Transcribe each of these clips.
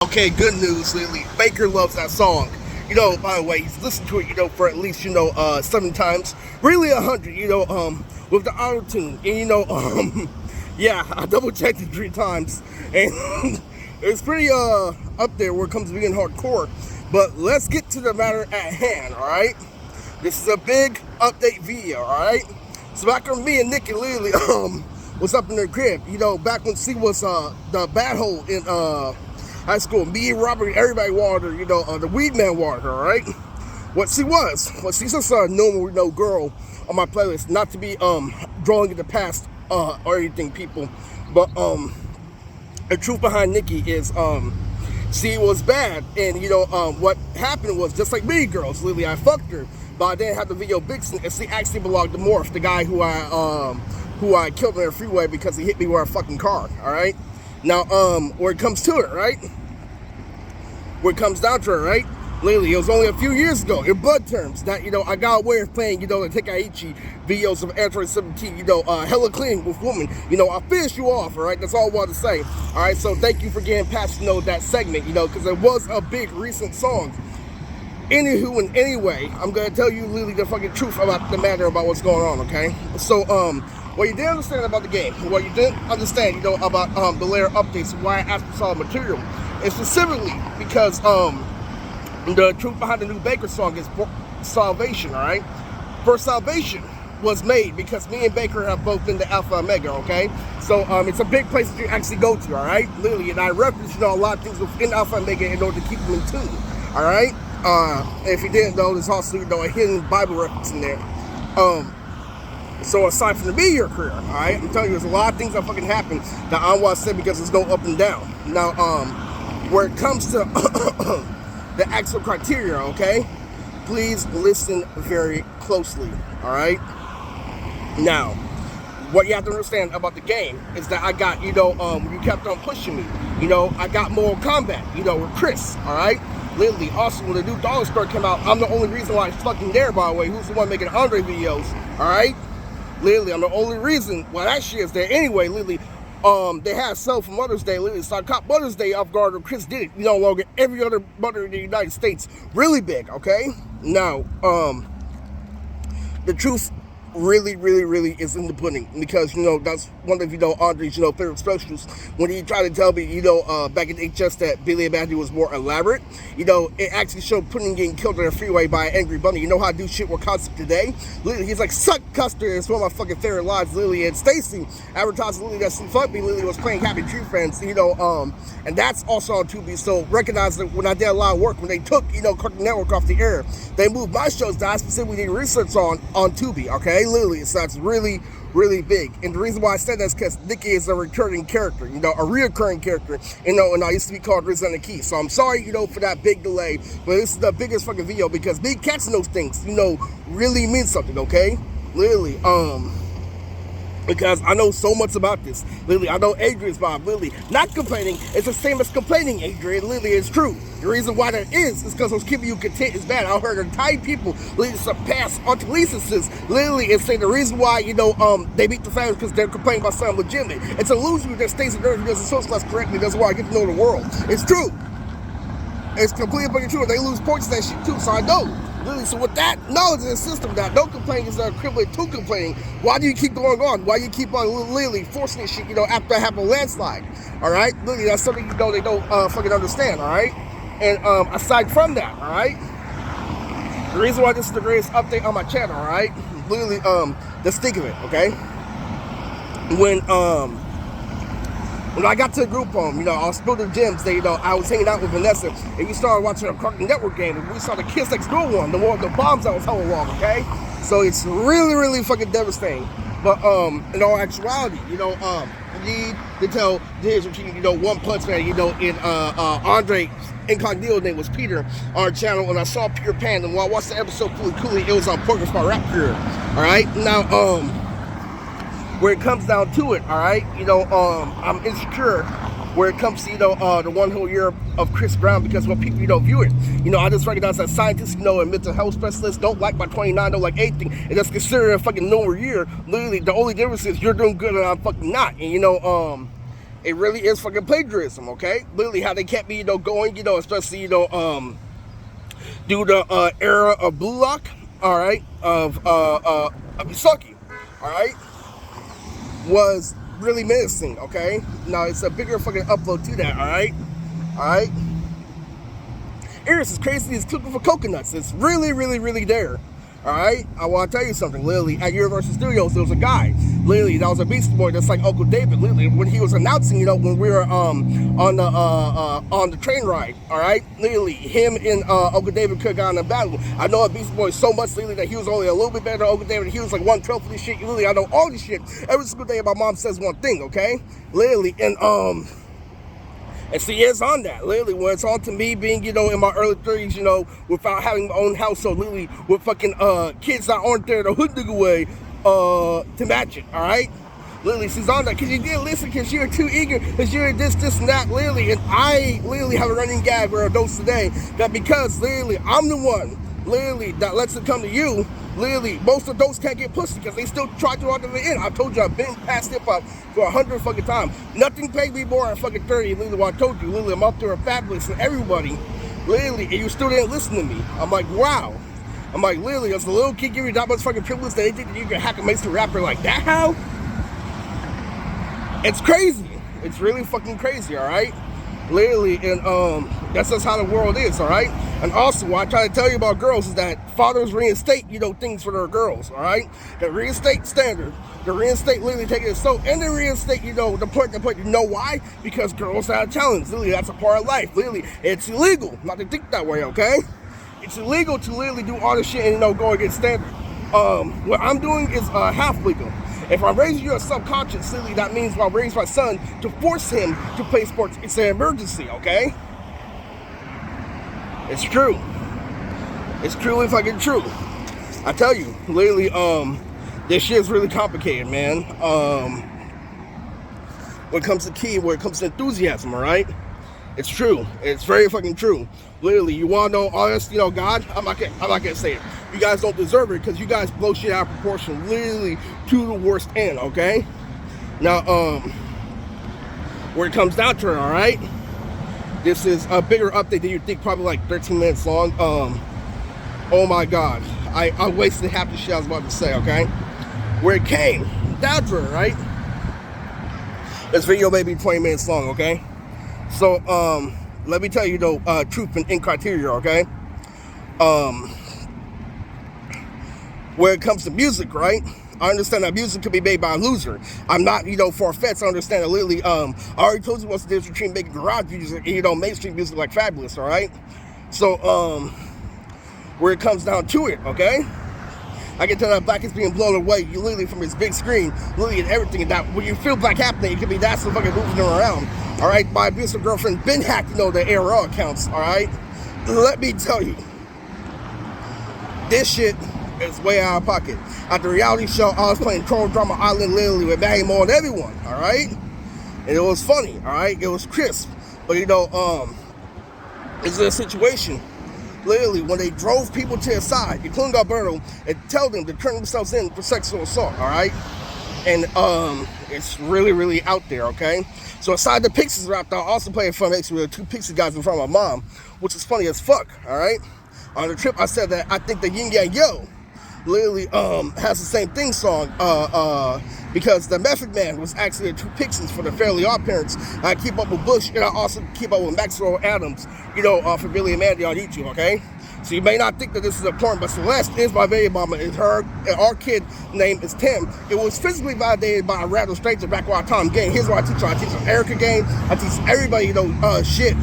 Okay, good news, Lily. Baker loves that song. By the way, he's listened to it, for at least, 7 times. Really 100, with the auto tune. And, yeah, I double checked it 3 times. And it's pretty, up there where it comes to being hardcore. But let's get to the matter at hand, alright? This is a big update video, alright? So back when me and Nick and Lily, was up in their crib, back when she was, the bad hole in, high school. Me and Robert, everybody wanted her, the weed man wanted her, right? What she was, she's just a normal, girl on my playlist. Not to be drawing in the past or anything, people, but the truth behind Nikki is she was bad, and what happened was just like me, girls. Lily, I fucked her, but I didn't have the video Bixen, and she actually belonged to Morph, the guy who I killed on the freeway because he hit me with a fucking car. All right. Now, where it comes to it, right? Where it comes down to it, right? Lately, it was only a few years ago, in blood terms, that, I got away with playing, the Tekaichi videos of Android 17, hella clean with woman. I finished you off, all right? That's all I wanted to say. All right, so thank you for getting past, that segment, because it was a big recent song. Anywho, and anyway, I'm going to tell you, Lily, the fucking truth about the matter about what's going on, okay? So, what you didn't understand about the game, what you didn't understand, about the layer updates, why I asked for solid material, is specifically because the truth behind the new Baker song is Salvation, all right? First Salvation was made because me and Baker have both been to Alpha Omega, okay? So it's a big place that you actually go to, all right? Literally, and I reference, a lot of things within Alpha Omega in order to keep them in tune, all right? If you didn't know, there's also, a hidden Bible reference in there. So aside from the media career, all right, I'm telling you, there's a lot of things that fucking happen that I want to say because it's going up and down. Now, where it comes to the actual criteria, okay, please listen very closely, all right? Now, what you have to understand about the game is that I got, you kept on pushing me, I got Mortal Kombat, with Chris, all right? Literally, also, when the new Dollar Store came out, I'm the only reason why it's fucking there, by the way. Who's the one making Andre videos, all right? Literally, I'm the only reason why that shit is there. Anyway, literally, they had sell for Mother's Day, literally, so I caught Mother's Day off guard, and Chris did it, longer every other mother in the United States. Really big, okay? Now, the truth really is in the pudding, because that's one of Andre's favorite specials, when he tried to tell me back in HS that Billy Abadi was more elaborate. It actually showed Pudding getting killed on a freeway by an angry bunny. How I do shit with concept today. Literally, he's like, suck Custer. It's one of my fucking favorite lines. Lily and Stacy advertised Lily that she fucked me. Lily was playing Happy Tree Friends, and that's also on Tubi. So recognize that when I did a lot of work, when they took Cartoon Network off the air, they moved my shows that I specifically did research on Tubi, okay? Literally, so that's really big. And the reason why I said that is because Nikki is a recurring character, a reoccurring character, and I used to be called Riz on the Key. So I'm sorry, for that big delay, but this is the biggest fucking video because me catching those things, really means something, okay? Literally, because I know so much about this. Literally, I know Adrian's Bob. Literally, not complaining is the same as complaining, Adrian. Literally, it's true. The reason why that is because those keeping you content is bad. I heard entire people literally surpass antithesis, literally, and say the reason why, they beat the fans because they're complaining about something legitimate. It's a loser that stays in Earth because it socialized correctly. That's why I get to know the world. It's true. It's completely fucking true. They lose points to that shit too, so I know. Literally, so with that knowledge in the system, that don't complain is equivalent to complaining. Why do you keep going on? Why do you keep on literally forcing this shit, after I have a landslide? All right? Literally, that's something, they don't fucking understand, all right? And aside from that, all right? The reason why this is the greatest update on my channel, all right? Literally, just think of it, okay? When I got to the group home, I was still the gyms. I was hanging out with Vanessa, and we started watching a Cartoon Network game, and we saw the Kids Next Door one, the one with the bombs that was hella long, okay? So it's really fucking devastating. But in all actuality, you need to tell the routine, One Punch Man, in Andre Incognito name was Peter on our channel, and I saw Peter Pan, and when I watched the episode Cooley, it was on Portland for my rap career. All right, now where it comes down to it, all right, I'm insecure where it comes to, the one whole year of Chris Brown because when people, view it. I just recognize that scientists, and mental health specialists don't like my 29, don't like anything. And that's considered a fucking normal year. Literally, the only difference is you're doing good and I'm fucking not. And, It really is fucking plagiarism, okay? Literally how they kept me, going, especially, due to era of Blue Lock, all right, of Misaki, all right, was really menacing, okay? Now it's a bigger fucking upload to that, all right? All right? It's as crazy as cooking for coconuts. It's really, really, really there. All right, I want to tell you something. Literally, at Universal Studios, there was a guy. Literally, that was a Beastie Boy, just like Uncle David. Literally, when he was announcing, when we were on the train ride. All right, literally, him and Uncle David could have gotten a battle. I know a Beastie Boy so much literally that he was only a little bit better than Uncle David. He was like 1/12 of this shit. Literally, I know all this shit. Every single day, my mom says one thing. Okay, literally, and see, it's on that. Literally, when it's on to me being, in my early 30s, without having my own household, literally, with fucking kids that aren't there the hood nigga way to match it, all right? Literally, she's on that because you didn't listen because you were too eager, because you were this, and that, literally. And I literally have a running gag or a dose today that because, literally, I'm the one, literally, that lets it come to you. Literally, most of those can't get pussy because they still try to walk to the end. I told you I've been past hip hop for 100 fucking times. Nothing paid me more at fucking 30. Literally, what I told you, literally, I'm up there with Fabulous and everybody. Literally, and you still didn't listen to me. I'm like, wow. I'm like, literally, as a little kid giving you that much fucking privilege that they think that you can hack a mainstream rapper like that? How? It's crazy. It's really fucking crazy, all right? Literally, and that's just how the world is, all right? And also, what I try to tell you about girls is that fathers reinstate, things for their girls, all right? The reinstate standard, the reinstate literally taking it so, and the reinstate, the point, why? Because girls have a challenge. Literally, that's a part of life. Literally, it's illegal not to think that way, okay? It's illegal to literally do all this shit and, go against standard. What I'm doing is half legal. If I'm raising you a subconscious, literally, that means when I raise my son to force him to play sports, it's an emergency, okay? It's true. It's truly fucking true. I tell you, literally, this shit is really complicated, man. When it comes to key, when it comes to enthusiasm, all right? It's true. It's very fucking true. Literally, you want to know honest, God? I'm not gonna say it. You guys don't deserve it because you guys blow shit out of proportion, literally to the worst end. Okay. Now, where it comes down to it, all right. This is a bigger update than you think, probably like 13 minutes long. Oh my God, I wasted half the shit I was about to say. Okay. Where it came down to it, right? This video may be 20 minutes long. Okay. So, let me tell you truth and criteria, okay? Where it comes to music, right? I understand that music could be made by a loser. I'm not, far-fetched. I understand that literally, I already told you what's the difference between making garage music and, mainstream music like Fabulous, all right? So, where it comes down to it, okay? I can tell that Black is being blown away, literally from his big screen, literally and everything, and that when you feel Black happening, it could be that's the fucking moving around. All right, my abusive girlfriend been hacked, the ARL accounts. All right, let me tell you, this shit is way out of pocket. At the reality show, I was playing Troll Drama Island literally with Maggie Moore and everyone. All right, and it was funny. All right, it was crisp, but it's a situation. Literally, when they drove people to their side, including Alberto, and tell them to turn themselves in for sexual assault. All right, and it's really, really out there. Okay. So aside the Pixies rap, I also played in front of the two Pixie guys in front of my mom, which is funny as fuck, all right? On the trip, I said that I think the Yin Yang Yo literally has the same thing song because the Method Man was actually the two Pixies for the Fairly Odd Parents. I keep up with Bush, and I also keep up with Maxwell Adams, for Billy and Mandy on YouTube, okay? So you may not think that this is important, but Celeste is my baby mama. And our kid name is Tim. It was physically validated by a random stranger back when I taught him game. Here's what I teach her. I teach her Erica game. I teach everybody, shit.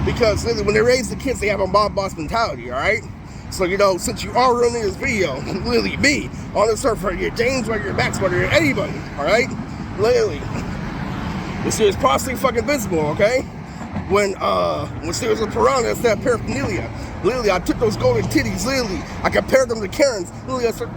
Because literally, when they raise the kids, they have a mob boss mentality, all right? So, since you are running this video, literally me, on the surfer, you're James, whether you're Max, whether you're anybody, all right? Literally. This shit is prostate fucking visible, okay? When Serious was Piranha, it's that paraphernalia. Literally, I took those golden titties, literally. I compared them to Karen's. Literally, I said,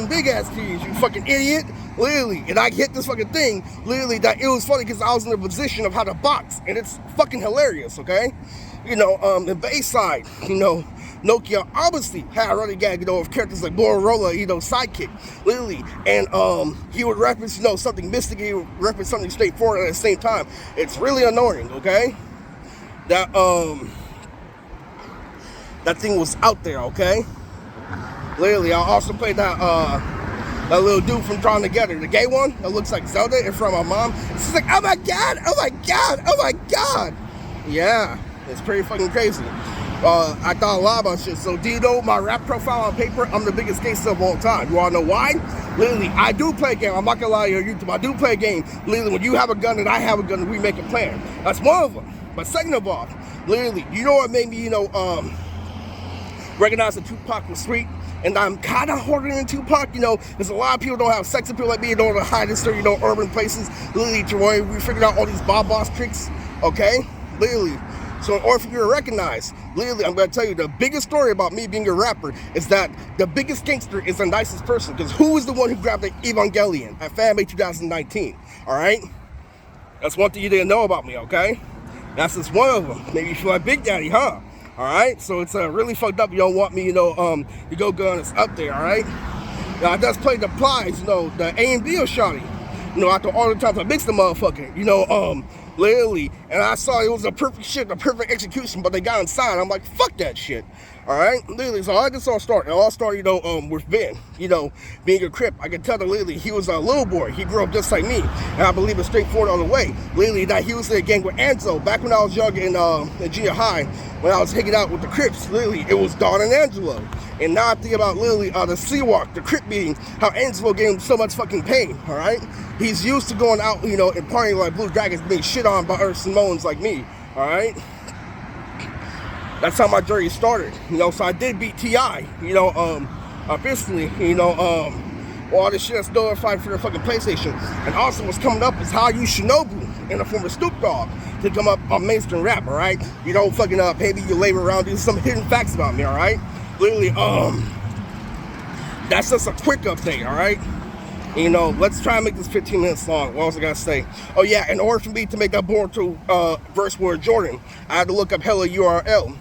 big ass titties, you fucking idiot. Literally, and I hit this fucking thing. Literally, that it was funny because I was in a position of how to box, and it's fucking hilarious, okay? The Bayside, Nokia obviously had a running gag, you know, of characters like Motorola, you know, sidekick, literally, and he would reference, you know, something mystic, he would reference something straightforward at the same time. It's really annoying, okay? That that thing was out there, okay? Literally, I also played that little dude from Drawn Together, the gay one that looks like Zelda in front of my mom. She's like, oh my god, oh my god, oh my god. Yeah, it's pretty fucking crazy. I thought a lot about shit. So do you know my rap profile on paper? I'm the biggest gangster of all time. You wanna know why? Literally, I do play a game. I'm not gonna lie to you on YouTube. I do play a game. Literally, when you have a gun and I have a gun, we make a plan. That's one of them. But second of all, literally, you know what made me, you know, recognize that Tupac was street? And I'm kind of harder than Tupac, you know, because a lot of people don't have sex appeal like me, don't know how to hide in certain, you know, urban places. Literally, we figured out all these boss tricks, okay? Literally. So in order for you to recognize, literally, I'm going to tell you the biggest story about me being a rapper is that the biggest gangster is the nicest person. Because who is the one who grabbed the Evangelion at FanMade 2019? All right? That's one thing you didn't know about me, okay? That's just one of them. Maybe you feel like Big Daddy, huh? All right? So it's really fucked up. You don't want me, you know, to go guns up there, all right? Now, I just played the Plies, you know, the A and B of Shawty. You know, after all the times I mixed the motherfucker, you know, literally, and I saw it was a perfect shit, a perfect execution, but they got inside. I'm like, fuck that shit. All right, literally, so I just all started. It all started, you know, with Ben, you know, being a Crip. I could tell that literally he was a little boy. He grew up just like me, and I believe it's straightforward on the way. Literally, that he was in a gang with Anzo. Back when I was young in junior high, when I was hanging out with the Crips, literally, it was Don and Angelo. And now I think about literally the Seawalk, the Crip meeting, how Angelo gave him so much fucking pain, all right? He's used to going out, you know, and partying like Blue Dragons, being shit on by Earth Samoans like me, all right? That's how my journey started, you know, so I did beat T.I., you know, officially, you know, all this shit that's notified for the fucking PlayStation. And also what's coming up is how I use Shinobu in the form of Snoop Dogg to come up on mainstream rap, all right? You don't fucking, maybe you labor around, do some hidden facts about me, all right? Literally, that's just a quick update, all right? You know, let's try and make this 15 minutes long. What else I gotta say? Oh yeah, in order for me to make that Boruto verse with Jordan, I had to look up hella URL,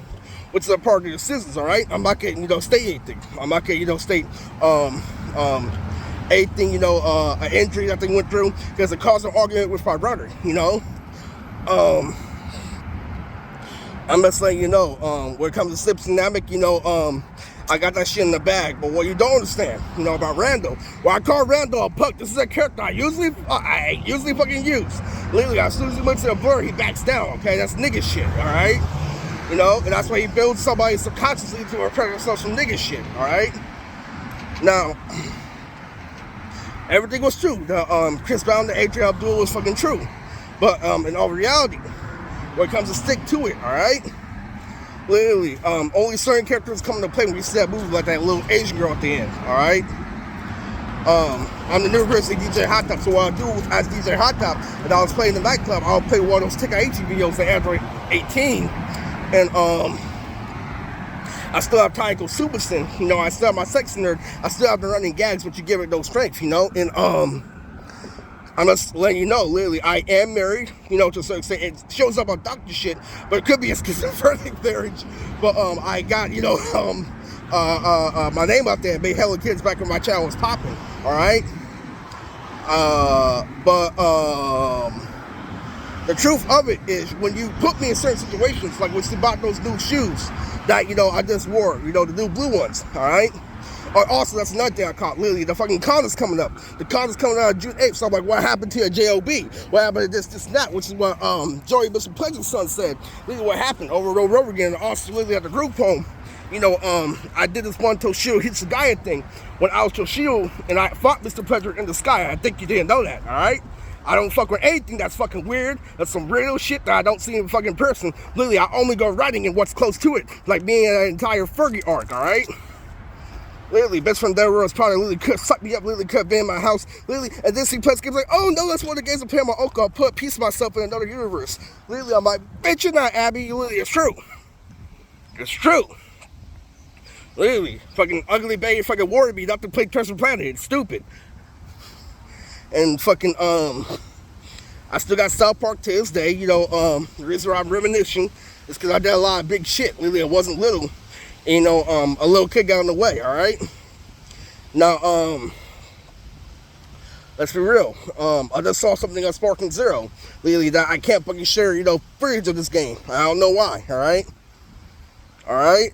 which is a part of the scissors, all right? I'm not gonna, you know, state anything. I'm not gonna, you know, state anything, you know, an injury that they went through, because it caused an argument with my brother, you know? I'm just letting you know, when it comes to Slip Dynamic, you know, I got that shit in the bag. But what you don't understand, you know, about Randall, well, I call Randall a punk. This is a character I usually fucking use. Literally, as soon as he went to the blur, he backs down, okay? That's nigga shit, all right? You know, and that's why he builds somebody subconsciously to repair themselves from nigga shit, all right? Now, everything was true. The Chris Brown, the Adrian Abdul was fucking true. But in all reality, when it comes to stick to it, all right? Literally, only certain characters come into play when you see that movie, like that little Asian girl at the end, all right? I'm the new version of DJ Hot Top, so what I do as DJ Hot Top, and I was playing the nightclub, I'll play one of those Tikaichi videos for Android 18, and I still have Taiko Superson, you know, I still have my sex nerd, I still have the running gags, but you give it no strength, you know, and I'm just letting you know, literally, I am married, you know, to a certain extent. It shows up on doctor shit, but it could be a schizophrenic marriage. But I got, you know, my name out there, made hella kids back when my child was popping, all right? The truth of it is, when you put me in certain situations, like when she bought those new shoes that, you know, I just wore, you know, the new blue ones, all right? Also, that's another thing I caught. Literally, the fucking con is coming up. The con is coming out on June 8th. So I'm like, what happened to your J.O.B.? What happened to this, and that? Which is what Joey Mr. Pleasure's son said. Literally, what happened over and over again. And also, literally, at the group home, you know, I did this one Toshio Hitsugaya thing when I was Toshio and I fought Mr. Pleasure in the sky. I think you didn't know that, all right? I don't fuck with anything that's fucking weird. That's some real shit that I don't see in a fucking person. Literally, I only go writing in what's close to it. Like being an entire Fergie arc, all right? Literally, best friend Deborah was probably literally could suck me up, literally could be in my house, literally, and then she plays games like, oh no, that's one of the games I'm playing my uncle, I'll put a piece of myself in another universe. Literally, I'm like, bitch, you're not Abby, literally, it's true. It's true. Literally, fucking ugly baby fucking warned me not to play Treasure Planet, it's stupid. And fucking, I still got South Park to this day, you know, the reason why I'm reminiscing is because I did a lot of big shit, literally, I wasn't little. You know, a little kid got in the way. All right. Now, let's be real. I just saw something on Sparking Zero lately that I can't fucking share. You know, footage of this game. I don't know why. All right. All right.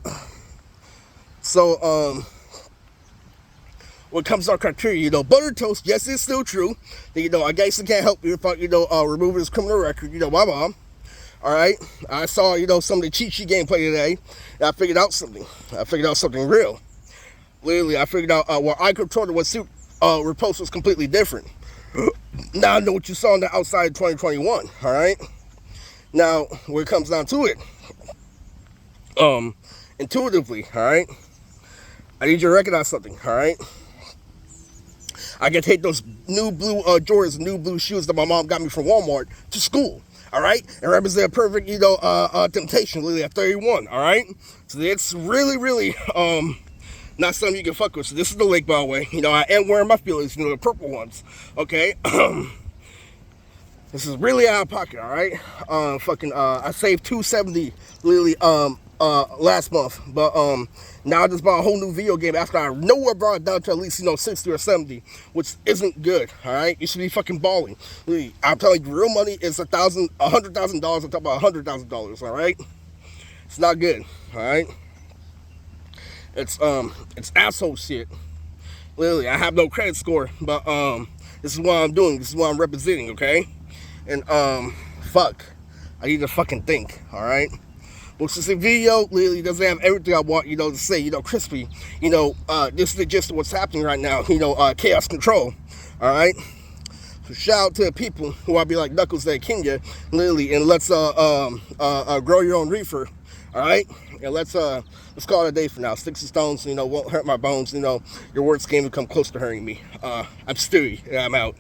So, when it comes to our criteria, you know, butter toast, yes, it's still true. You know, I guess I can't help you without, you know, removing his criminal record. You know, my mom. All right. I saw, you know, some of the cheat sheet gameplay today, and I figured out something. I figured out something real. Literally, I figured out what I controlled and what suit repost was completely different. Now I know what you saw on the outside of 2021. All right. Now, when it comes down to it, intuitively, all right, I need you to recognize something. All right. I can take those new blue Jordans, new blue shoes that my mom got me from Walmart to school. All right, and represent a perfect, you know, temptation. Literally at 31. All right, so it's really, not something you can fuck with. So this is the link, by the way. You know, I am wearing my feelings, you know, the purple ones. Okay. This is really out of pocket, all right? I saved $270 literally last month, but now I just bought a whole new video game after I know I brought it down to at least, you know, 60 or 70, which isn't good, all right? You should be fucking balling. Literally, I'm telling you, real money is $100,000 on top of $100,000, all right? It's not good, all right? It's asshole shit. Literally, I have no credit score, but this is what I'm doing. This is what I'm representing, okay? And fuck, I need to fucking think, all right? Well, since the video literally doesn't have everything I want, you know, to say, you know, crispy, you know, this is the gist of what's happening right now, you know, chaos control, all right? So shout out to the people who I be like Knuckles that Kenya, literally, and let's grow your own reefer, all right? And let's call it a day for now. Sticks and stones, you know, won't hurt my bones. You know, your words game will come close to hurting me. I'm Stewie, and I'm out.